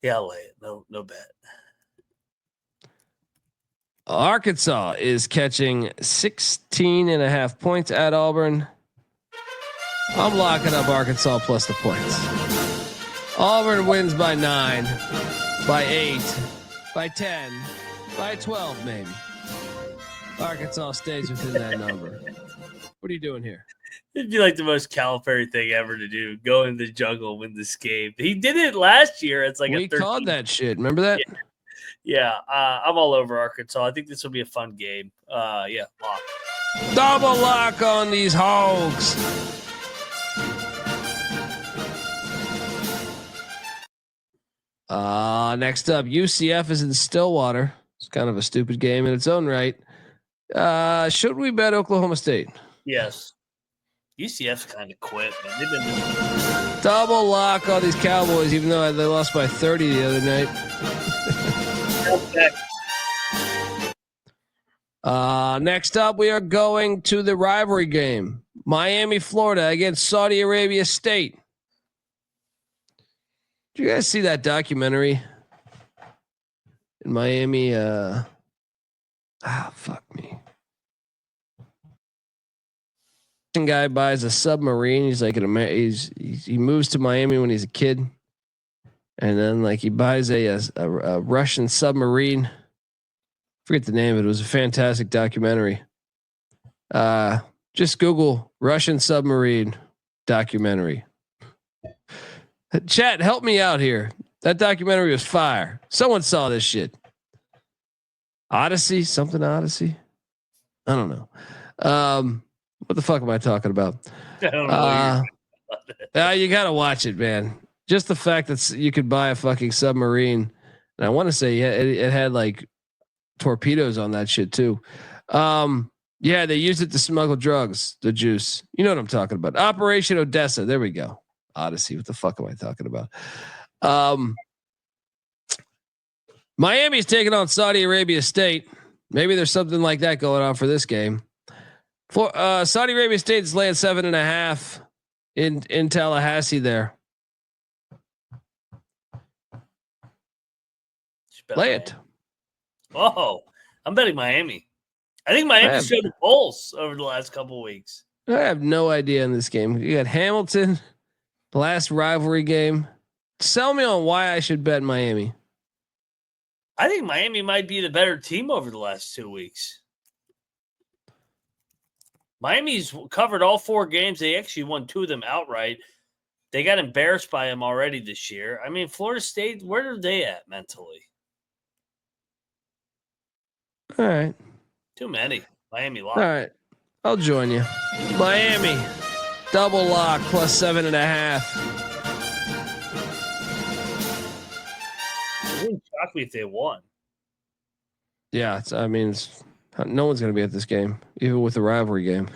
S2: Yeah, I'll lay it. No bet.
S1: Arkansas is catching 16.5 points at Auburn. I'm locking up Arkansas plus the points. Auburn wins by 9, by 8, by 10, by 12, maybe. Arkansas stays within that number. What are you doing here?
S2: It'd be like the most Calipari thing ever to do. Go in the jungle, win this game. He did it last year. It's like
S1: we called that shit. Remember that?
S2: Yeah. I'm all over Arkansas. I think this will be a fun game. Lock.
S1: Double lock on these Hogs. Next up, UCF is in Stillwater. It's kind of a stupid game in its own right. Should we bet Oklahoma State?
S2: Yes. UCF's kind of quit, man. They've been
S1: double lock on these Cowboys, even though they lost by 30 the other night. Next up, we are going to the rivalry game. Miami, Florida against Saudi Arabia State. Did you guys see that documentary in Miami? Fuck me. Guy buys a submarine. He's like he moves to Miami when he's a kid, and then like he buys a Russian submarine. Forget the name of it. It was a fantastic documentary. Just Google Russian submarine documentary. Chat, help me out here. That documentary was fire. Someone saw this shit. Odyssey, something Odyssey. I don't know. What the fuck am I talking about?
S2: I don't know.
S1: You gotta watch it, man. Just the fact that you could buy a fucking submarine, and I want to say it had like torpedoes on that shit too. Yeah, they used it to smuggle drugs. The juice, you know what I'm talking about. Operation Odessa. There we go. Odyssey. What the fuck am I talking about? Miami's taking on Saudi Arabia State. Maybe there's something like that going on for this game. For Saudi Arabia State is laying 7.5 in Tallahassee there. Lay it.
S2: Oh, I'm betting Miami. I think Miami showed a pulse over the last couple of weeks.
S1: I have no idea in this game. You got Hamilton, the last rivalry game. Sell me on why I should bet Miami.
S2: I think Miami might be the better team over the last 2 weeks. Miami's covered all 4 games. They actually won 2 of them outright. They got embarrassed by them already this year. I mean, Florida State, where are they at mentally?
S1: All right.
S2: Too many. Miami lock.
S1: All right. I'll join you. Miami, double lock plus 7.5.
S2: It wouldn't shock me if they won.
S1: Yeah. No one's going to be at this game, even with the rivalry game.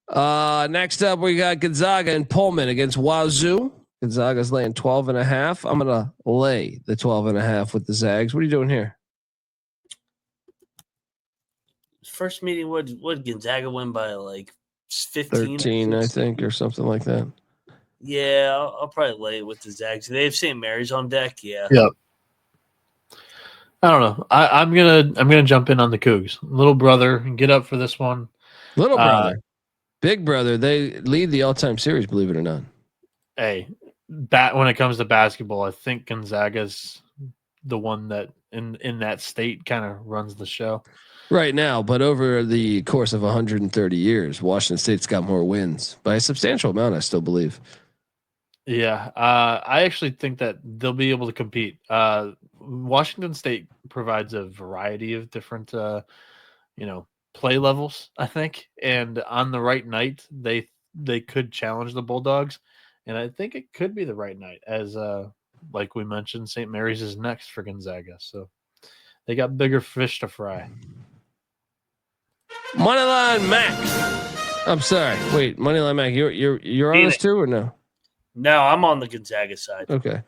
S1: Next up, we got Gonzaga and Pullman against Wazoo. Gonzaga's laying 12.5. I'm going to lay the 12.5 with the Zags. What are you doing here?
S2: First meeting, would Gonzaga win by like 15?
S1: 13, I think, or something like that.
S2: Yeah, I'll probably lay it with the Zags. They have St. Mary's on deck. Yeah.
S3: Yep. I don't know. I'm gonna jump in on the Cougs. Little brother, get up for this one.
S1: Little brother, big brother. They lead the all-time series, believe it or not.
S3: Hey, when it comes to basketball, I think Gonzaga's the one that in that state kind of runs the show
S1: right now. But over the course of 130 years, Washington State's got more wins by a substantial amount, I still believe.
S3: Yeah, I actually think that they'll be able to compete. Washington State provides a variety of different, play levels, I think, and on the right night, they could challenge the Bulldogs, and I think it could be the right night. As like we mentioned, St. Mary's is next for Gonzaga, so they got bigger fish to fry.
S1: Moneyline Mac. I'm sorry. Wait, Moneyline Mac. You're on this too, or no?
S2: No, I'm on the Gonzaga side.
S1: Okay.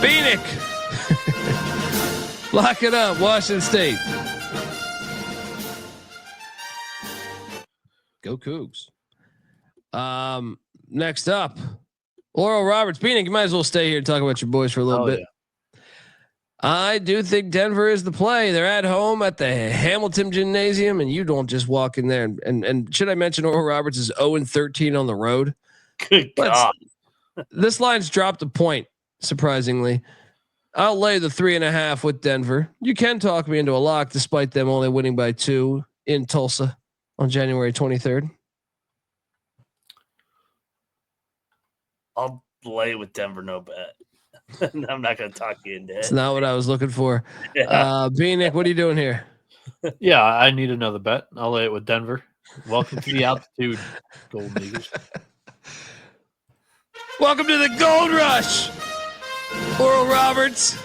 S1: Phoenix. Lock it up, Washington State. Go Cougs. Next up, Oral Roberts. Phoenix, you might as well stay here and talk about your boys for a little bit. Yeah. I do think Denver is the play. They're at home at the Hamilton Gymnasium, and you don't just walk in there. And should I mention Oral Roberts is 0-13 on the road?
S2: Good God.
S1: This line's dropped a point, surprisingly. I'll lay the 3.5 with Denver. You can talk me into a lock despite them only winning by 2 in Tulsa on January 23rd.
S2: I'll lay with Denver, no bet. I'm not going to talk you into it.
S1: It's not what I was looking for.
S2: Yeah.
S1: B-Nick, what are you doing here?
S3: Yeah, I need another bet. I'll lay it with Denver. Welcome to the altitude, Golden Eagles.
S1: Welcome to the Gold Rush. Oral Roberts,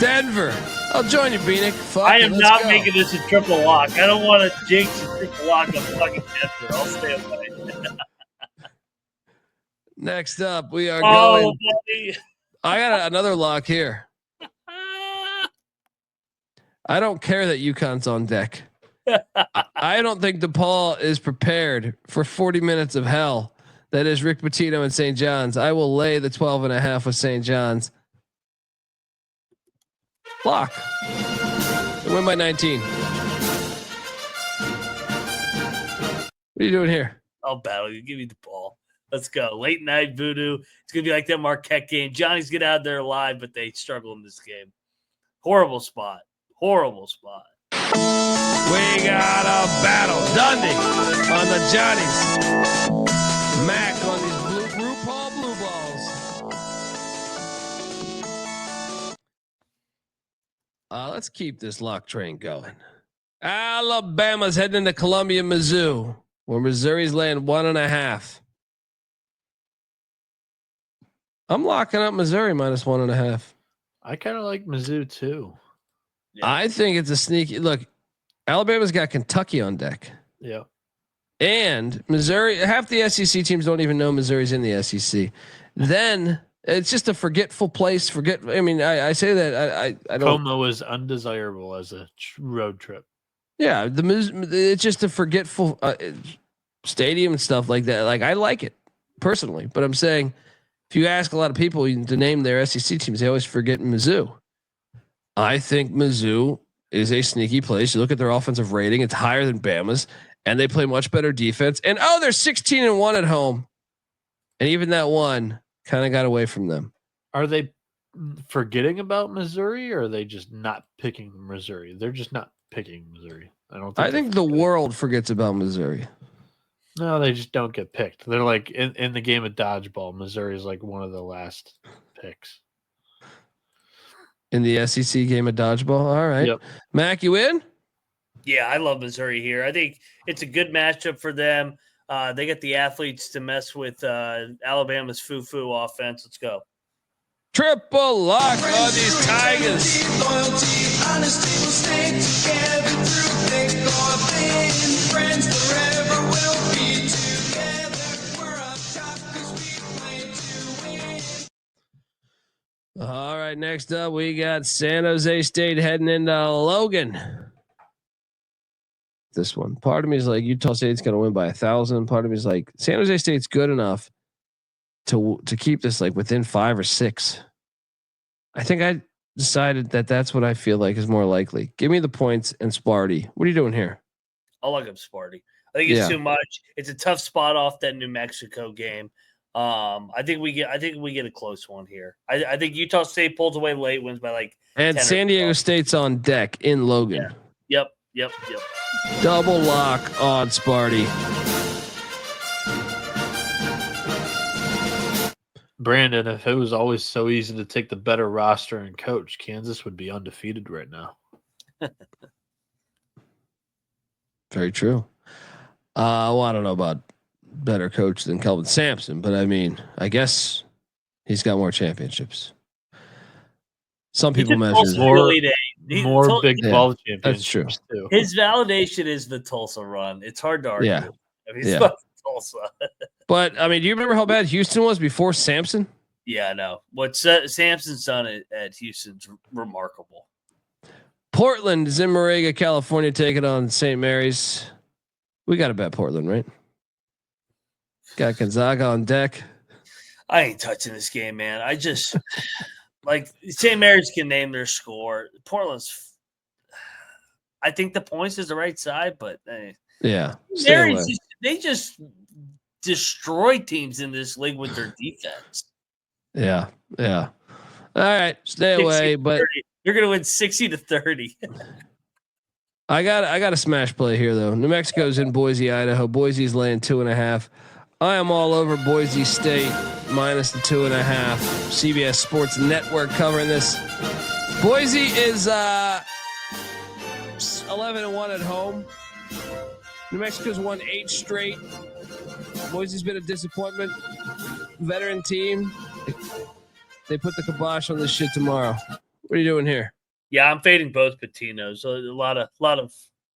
S1: Denver. I'll join you, B-Nick.
S2: I am not making this a triple lock. I don't want to jinx a triple lock on fucking Denver. I'll stay away.
S1: Next up, we are going.
S2: Buddy.
S1: I got another lock here. I don't care that UConn's on deck. I don't think DePaul is prepared for 40 minutes of hell. That is Rick Pitino and St. John's. I will lay the 12.5 with St. John's. Lock. They win by 19. What are you doing here?
S2: I'll battle you. Give me the ball. Let's go. Late night voodoo. It's going to be like that Marquette game. Johnny's get out there alive, but they struggle in this game. Horrible spot. Horrible spot.
S1: We got a battle. Dundee on the Johnnies. Mac on these RuPaul blue balls. Let's keep this lock train going. Alabama's heading into Columbia, Mizzou, where Missouri's laying 1.5. I'm locking up Missouri minus 1.5.
S3: I kind of like Mizzou too.
S1: Yeah. I think it's a sneaky look. Alabama's got Kentucky on deck.
S3: Yeah.
S1: And Missouri, half the SEC teams don't even know Missouri's in the SEC. Then it's just a forgetful place. I mean, I say that I don't.
S3: Como is undesirable as a road trip.
S1: Yeah, it's just a forgetful stadium and stuff like that. Like I like it personally, but I'm saying if you ask a lot of people to name their SEC teams, they always forget Mizzou. I think Mizzou is a sneaky place. You look at their offensive rating; it's higher than Bama's. And they play much better defense. And they're 16-1 at home. And even that one kind of got away from them.
S3: Are they forgetting about Missouri, or are they just not picking Missouri? They're just not picking Missouri.
S1: I think the world forgets about Missouri.
S3: No, they just don't get picked. They're like in the game of dodgeball. Missouri is like one of the last picks
S1: In the SEC game of dodgeball. All right.
S3: Yep.
S1: Mac, you in?
S2: Yeah, I love Missouri here. I think it's a good matchup for them. They get the athletes to mess with Alabama's foo-foo offense. Let's go.
S1: Triple lock on these Tigers.
S4: Loyalty, honesty will stay together through thick or thin. Friends forever will be together. We're on top 'cause we play to win.
S1: All right. Next up, we got San Jose State heading into Logan. This one. Part of me is like Utah State's going to win by 1,000. Part of me is like San Jose State's good enough to keep this like within 5 or 6. I think I decided that that's what I feel like is more likely. Give me the points and Sparty. What are you doing here?
S2: I'll look up Sparty. I think it's too much. It's a tough spot off that New Mexico game. I think we get a close one here. I think Utah State pulls away late, wins by like
S1: and
S2: 10
S1: San Diego State's on deck in Logan.
S2: Yeah. Yep.
S1: Double lock on Sparty.
S3: Brandon, if it was always so easy to take the better roster and coach, Kansas would be undefeated right now.
S1: Very true. Well, I don't know about better coach than Kelvin Sampson, but I mean, I guess he's got more championships. Some people measure
S3: more Big 12 championships.
S1: That's true.
S3: Too.
S2: His validation is the Tulsa run. It's hard to argue.
S1: Yeah.
S2: I mean, it's about Tulsa.
S1: But I mean, do you remember how bad Houston was before Sampson?
S2: Yeah, I know. What Sampson's done at Houston's remarkable.
S1: Portland is in Moraga, California, taking on St. Mary's. We got to bet Portland, right? Got Gonzaga on deck.
S2: I ain't touching this game, man. I just like St. Mary's can name their score. Portland's. I think the points is the right side, but
S1: Mary's
S2: they just destroy teams in this league with their defense.
S1: Yeah. All right, stay away. But
S2: you're gonna win 60-30.
S1: I got a smash play here though. New Mexico's in Boise, Idaho. Boise's laying 2.5. I am all over Boise State minus the 2.5. CBS Sports Network covering this. Boise is 11-1 at home. New Mexico's won 8 straight. Boise's been a disappointment. Veteran team. They put the kibosh on this shit tomorrow. What are you doing here?
S2: Yeah, I'm fading both Patinos. So a lot of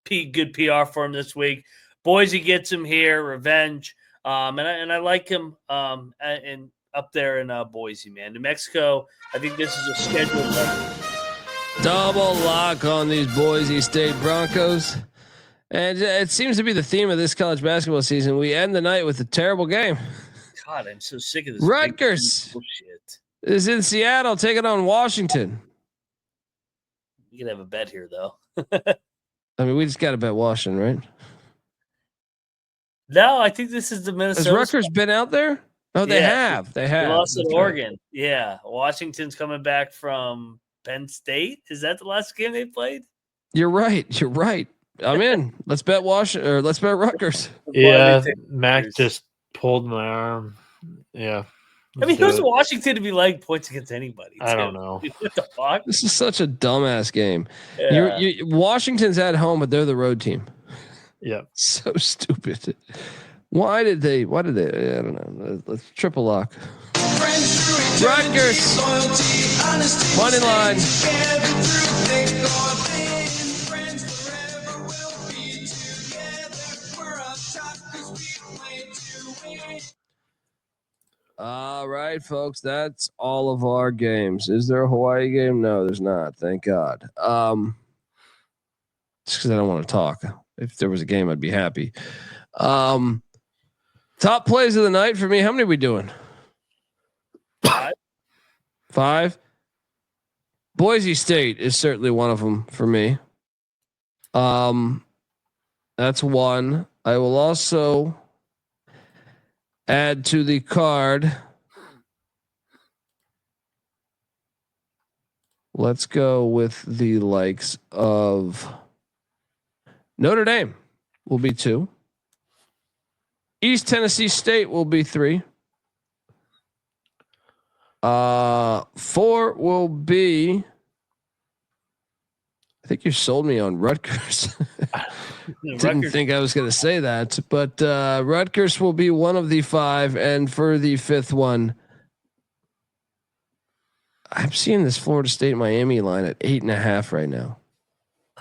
S2: good PR for him this week. Boise gets him here, revenge, and I like him and up there in Boise, man. New Mexico, I think this is a scheduled
S1: double lock on these Boise State Broncos, and it seems to be the theme of this college basketball season. We end the night with a terrible game.
S2: God, I'm so sick of this.
S1: Rutgers is in Seattle taking on Washington.
S2: You can have a bet here, though.
S1: I mean, we just got to bet Washington, right?
S2: No, I think this is the Minnesota.
S1: Has Rutgers been out there? Oh, they have. They
S2: lost
S1: to
S2: Oregon. Right. Yeah, Washington's coming back from Penn State. Is that the last game they played?
S1: You're right. I'm in. Let's bet Washington, or let's bet Rutgers.
S3: Yeah, Mac just pulled my arm. Yeah.
S2: I mean, who's Washington to be laying points against anybody?
S3: I don't know.
S2: What the fuck?
S1: This is such a dumbass game.
S2: Yeah.
S1: Washington's at home, but they're the road team.
S3: Yeah.
S1: So stupid. Why did they? I don't know. Let's triple lock. Rutgers. Money line. All right, folks. That's all of our games. Is there a Hawaii game? No, there's not. Thank God. Just because I don't want to talk. If there was a game, I'd be happy. Top plays of the night for me. How many are we doing? 5. Boise State is certainly one of them for me. That's one. I will also add to the card Let's go with the likes of Notre Dame will be 2. East Tennessee State will be 3. 4 will be. I think you sold me on Rutgers. Didn't think I was going to say that, but Rutgers will be one of the 5, and for the 5th one, I'm seeing this Florida State Miami line at 8.5 right now.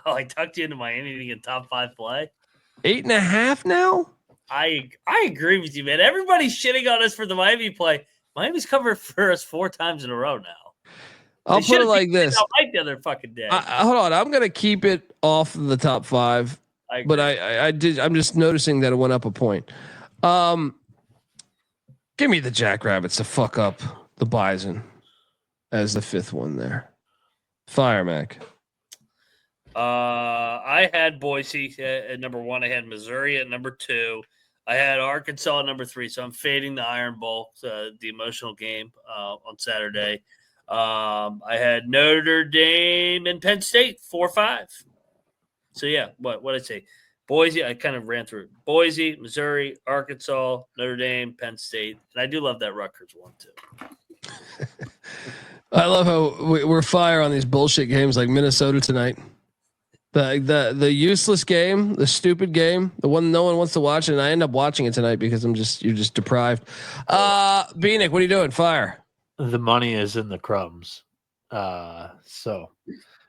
S2: Oh, I tucked you into Miami to get top 5 play.
S1: 8.5 now.
S2: I agree with you, man. Everybody's shitting on us for the Miami play. Miami's covered for us 4 times in a row now.
S1: I'll put it like this.
S2: Right the other fucking day.
S1: Hold on, I'm gonna keep it off the top 5, but I did. I'm just noticing that it went up a point. Give me the Jackrabbits to fuck up the Bison as the 5th one there. Fire, Mac.
S2: I had Boise at number 1. I had Missouri at number 2. I had Arkansas at number 3. So I'm fading the Iron Bowl, the emotional game on Saturday. I had Notre Dame and Penn State 4-5. So yeah, what did I say? Boise. I kind of ran through Boise, Missouri, Arkansas, Notre Dame, Penn State, and I do love that Rutgers one too.
S1: I love how we're fire on these bullshit games like Minnesota tonight. The useless game, the stupid game, the one no one wants to watch, and I end up watching it tonight because you're just deprived. Beanick, what are you doing? Fire.
S3: The money is in the crumbs. So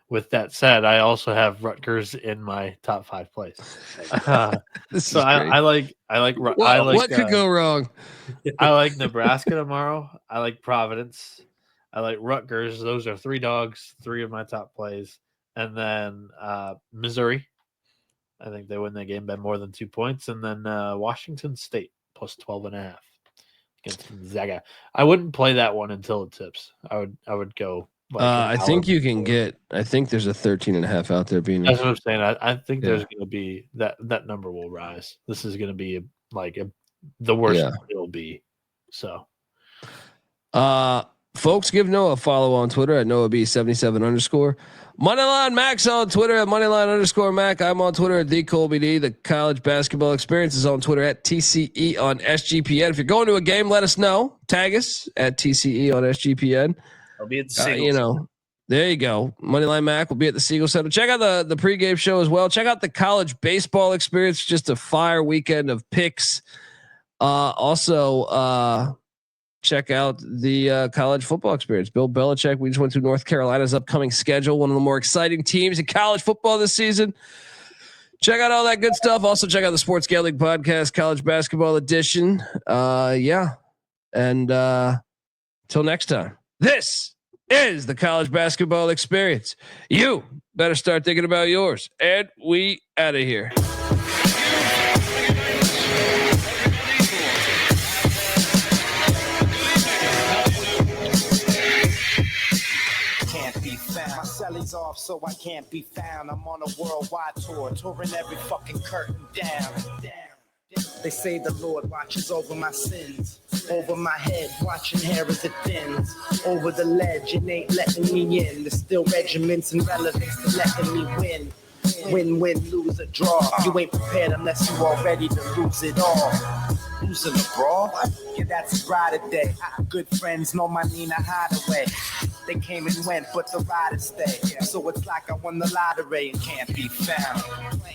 S3: with that said, I also have Rutgers in my top 5 place. So I like
S1: what could go wrong?
S3: I like Nebraska tomorrow. I like Providence. I like Rutgers. Those are 3 dogs, 3 of my top plays. And then Missouri. I think they win that game by more than 2 points. And then Washington State plus 12.5 against Zaga. I wouldn't play that one until it tips. I would go.
S1: I think you can get. I think there's a 13.5 out there being.
S3: That's what I'm saying. I think there's going to be that number will rise. This is going to be the worst it'll be. So,
S1: folks, give Noah a follow on Twitter at NoahB77_. Moneyline Max on Twitter at Moneyline_Mac. I'm on Twitter at the Colby D. The college basketball experience is on Twitter at TCE on SGPN. If you're going to a game, let us know. Tag us at TCE on SGPN.
S2: I'll be at the Seagull Center.
S1: There you go. Moneyline Mac will be at the Seagull Center. Check out the pregame show as well. Check out the college baseball experience. Just a fire weekend of picks. Also, check out the college football experience. Bill Belichick. We just went through North Carolina's upcoming schedule. One of the more exciting teams in college football this season. Check out all that good stuff. Also, check out the Sports Gambling Podcast, College Basketball Edition. And till next time. This is the college basketball experience. You better start thinking about yours. And we out of here.
S4: Can't be found. My celly's off, so I can't be found. I'm on a worldwide tour, touring every fucking curtain down. They say the Lord watches over my sins. Over my head, watching hair as it thins. Over the ledge, it ain't letting me in. There's still regiments and relevance to letting me win. Win, lose or draw. You ain't prepared unless you all ready to lose it all. Losing a brawl? Yeah, that's a brighter day. Good friends know my Nina Hideaway. They came and went, but the riders stay. So it's like I won the lottery and can't be found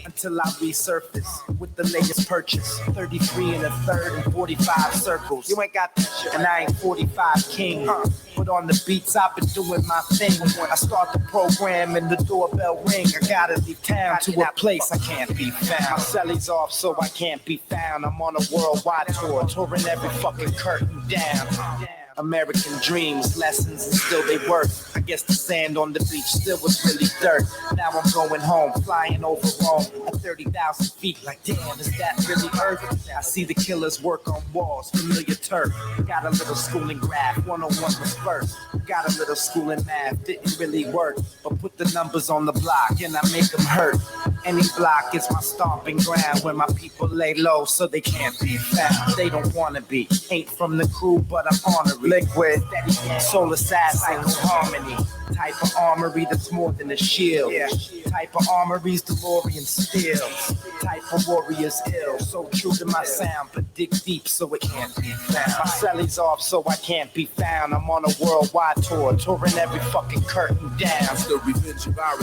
S4: until I resurface with the latest purchase. 33 and a third and 45 circles. You ain't got that shit, and I ain't 45 king. But on the beats, I've been doing my thing. When I start the program and the doorbell ring, I gotta leave town to a place I can't be found. My celly's off, so I can't be found. I'm on a worldwide tour, touring every fucking curtain down. American dreams, lessons, and still they work. I guess the sand on the beach still was really dirt. Now I'm going home, flying over Rome at 30,000 feet. Like, damn, is that really Earth? I see the killers work on walls, familiar turf. Got a little school in graph, 101 was first. Got a little school in math, didn't really work. But put the numbers on the block and I make them hurt. Any block is my stomping ground where my people lay low so they can't be found. They don't wanna be, ain't from the crew, but I'm honorary. Liquid, soul assassin, harmony.
S5: Type of armory that's more than a shield. Type of armory's DeLorean steel. Type of warrior's ill. So true to my sound, but dig deep so it can't be found. My celly's off so I can't be found. I'm on a worldwide tour, touring every fucking curtain down.
S4: The revenge of our